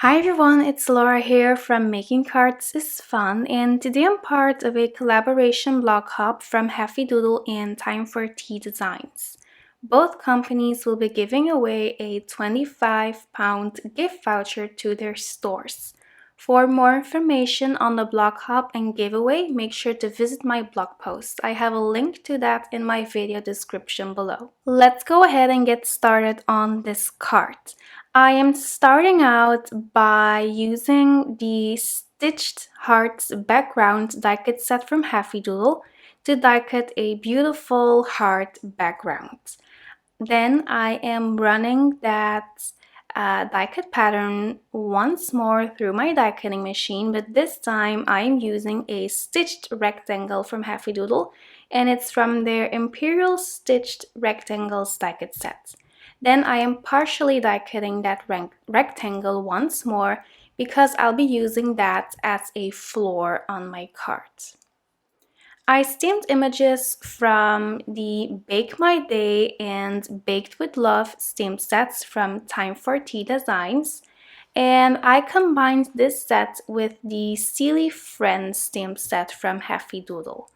Hi everyone, it's Laura here from Making Cards is Fun, and today I'm part of a collaboration blog hop from Heffy Doodle and Time for Tea Designs. Both companies will be giving away a £25 gift voucher to their stores. For more information on the blog hop and giveaway, make sure to visit my blog post. I have a link to that in my video description below. Let's go ahead and get started on this card. I am starting out by using the Stitched Hearts background die cut set from Heffy Doodle to die cut a beautiful heart background. Then I am running that die cut pattern once more through my die cutting machine, but this time I am using a stitched rectangle from Heffy Doodle, and it's from their Imperial Stitched Rectangles die cut set. Then I am partially die cutting that rectangle once more because I'll be using that as a floor on my card. I steamed images from the Bake My Day and Baked with Love steam sets from Time for Tea Designs, and I combined this set with the Silly Friends steam set from Heffy Doodle.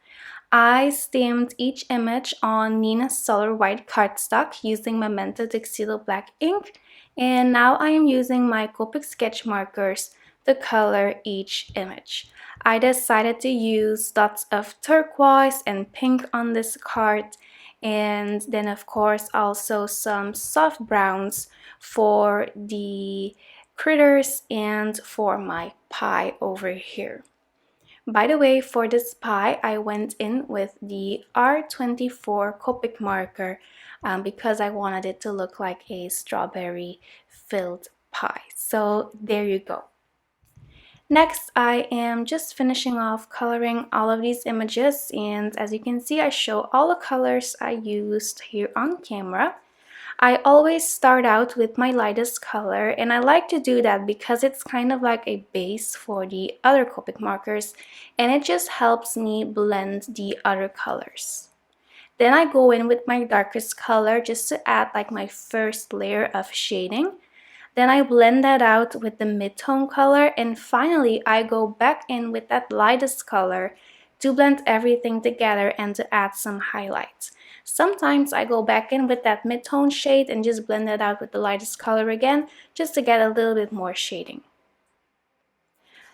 I stamped each image on Nina Solar White cardstock using Memento Tuxedo Black ink, and now I am using my Copic sketch markers to color each image. I decided to use dots of turquoise and pink on this card, and then of course also some soft browns for the critters and for my pie over here. By the way, for this pie, I went in with the R24 Copic marker because I wanted it to look like a strawberry filled pie. So there you go. Next, I am just finishing off coloring all of these images, and as you can see, I show all the colors I used here on camera. I always start out with my lightest color, and I like to do that because it's kind of like a base for the other Copic markers, and it just helps me blend the other colors. Then I go in with my darkest color just to add like my first layer of shading. Then I blend that out with the mid-tone color, and finally I go back in with that lightest color to blend everything together and to add some highlights. Sometimes I go back in with that mid-tone shade and just blend it out with the lightest color again, just to get a little bit more shading.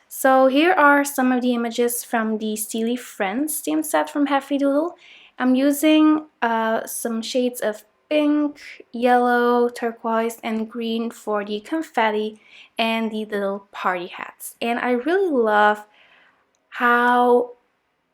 So here are some of the images from the Silly Friends theme set from Heffy Doodle. I'm using some shades of pink, yellow, turquoise, and green for the confetti and the little party hats. And I really love how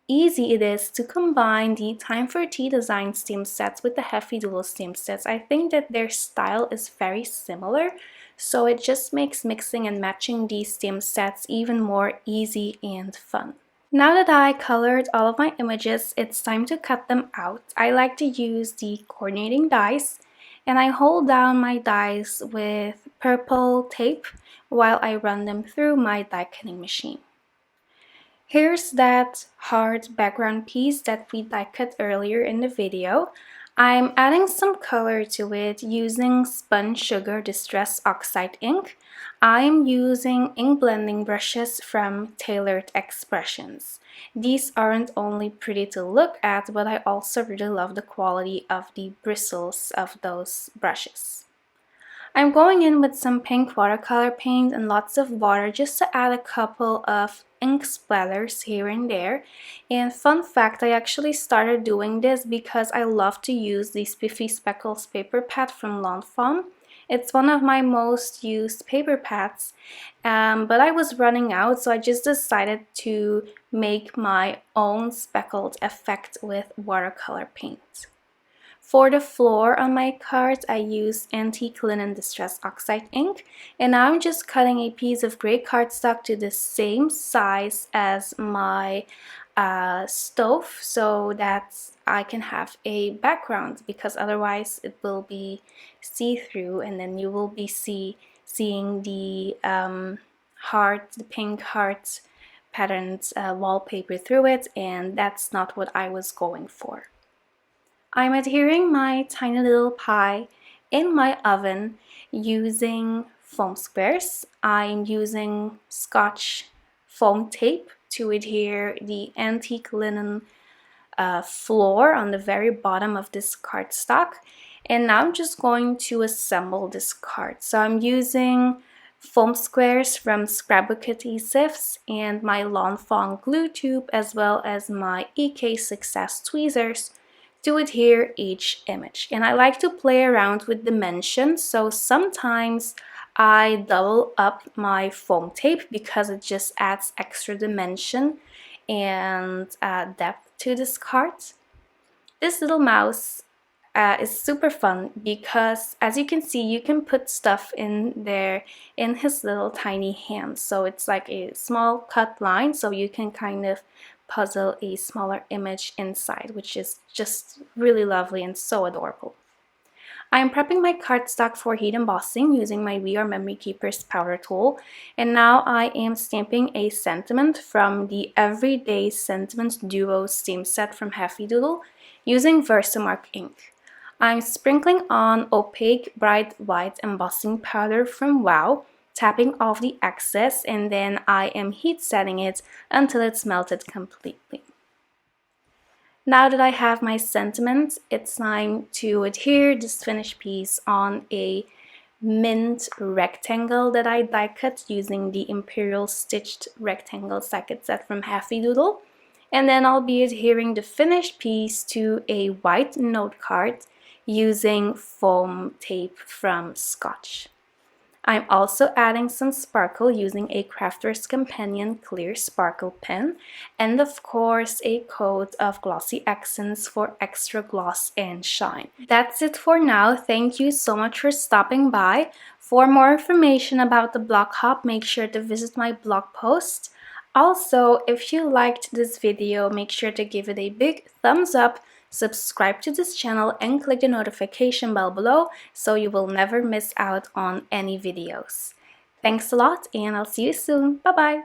easy it is to combine the Time for Tea Design steam sets with the Heffy Doodle steam sets. I think that their style is very similar, so it just makes mixing and matching these steam sets even more easy and fun. Now that I colored all of my images, it's time to cut them out. I like to use the coordinating dies, and I hold down my dies with purple tape while I run them through my die cutting machine. Here's that hard background piece that we die cut earlier in the video. I'm adding some color to it using Spun Sugar Distress Oxide ink. I'm using ink blending brushes from Tailored Expressions. These aren't only pretty to look at, but I also really love the quality of the bristles of those brushes. I'm going in with some pink watercolor paint and lots of water just to add a couple of ink splatters here and there. And fun fact, I actually started doing this because I love to use the Spiffy Speckles paper pad from Lawn Fawn. It's one of my most used paper pads, but I was running out, so I just decided to make my own speckled effect with watercolor paint. For the floor on my card, I used Antique Linen Distress Oxide ink, and now I'm just cutting a piece of gray cardstock to the same size as my stove so that I can have a background, because otherwise it will be see-through and then you will be seeing the the pink heart patterned wallpaper through it, and that's not what I was going for. I'm adhering my tiny little pie in my oven using foam squares. I'm using Scotch foam tape to adhere the antique linen floor on the very bottom of this cardstock. And now I'm just going to assemble this card. So I'm using foam squares from Scrapbook adhesives and my Lawn Fawn glue tube, as well as my EK Success tweezers to adhere each image. And I like to play around with dimensions, so sometimes I double up my foam tape because it just adds extra dimension and depth to this card. This little mouse is super fun because, as you can see, you can put stuff in there in his little tiny hands. So it's like a small cut line, so you can kind of puzzle a smaller image inside, which is just really lovely and so adorable. I am prepping my cardstock for heat embossing using my We Are Memory Keepers powder tool, and now I am stamping a sentiment from the Everyday Sentiments Duo stamp set from Heffy Doodle using Versamark ink. I'm sprinkling on Opaque Bright White embossing powder from Wow, tapping off the excess, and then I am heat setting it until it's melted completely. Now that I have my sentiment, it's time to adhere this finished piece on a mint rectangle that I die cut using the Imperial stitched rectangle socket set from Heffy Doodle. And then I'll be adhering the finished piece to a white note card using foam tape from Scotch. I'm also adding some sparkle using a Crafter's Companion clear sparkle pen, and of course a coat of glossy accents for extra gloss and shine. That's it for now. Thank you so much for stopping by. For more information about the block hop, make sure to visit my blog post. Also, if you liked this video, make sure to give it a big thumbs up, subscribe to this channel, and click the notification bell below so you will never miss out on any videos. Thanks a lot, and I'll see you soon. Bye bye!